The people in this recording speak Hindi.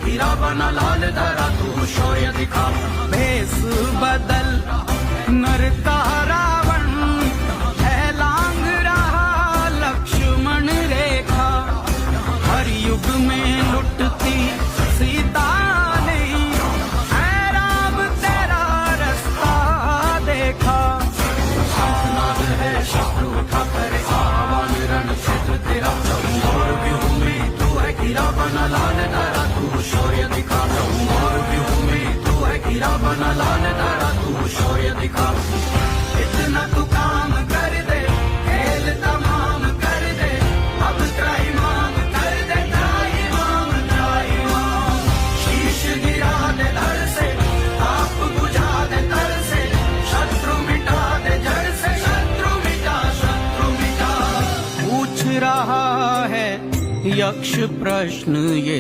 हीरा बना लाल धरा तू शौर्य दिखा। भेष बदल नर का रावण है लांग रहा लक्ष्मण रेखा। हर युग में लुटती सीता नहीं है राम तेरा रास्ता देखा। नाद है शत्रु उठा करे आह्वान रण क्षेत्र तेरा। और व्यूह में तू है हीरा बना लाल धरा तू शौर्य दिखा। और व्यूह में तू है हीरा बना लाल धरा तू शौर्य दिखा। इतना तू काम कर दे खेल तमाम कर दे। अब त्राहिमाम कर दे त्राहिमाम त्राहिमाम। शीश गिरा दे धड़ से आप बुझा दे तर से। शत्रु मिटा दे जड़ से शत्रु मिटा शत्रु मिटा। पूछ रहा है यक्ष प्रश्न ये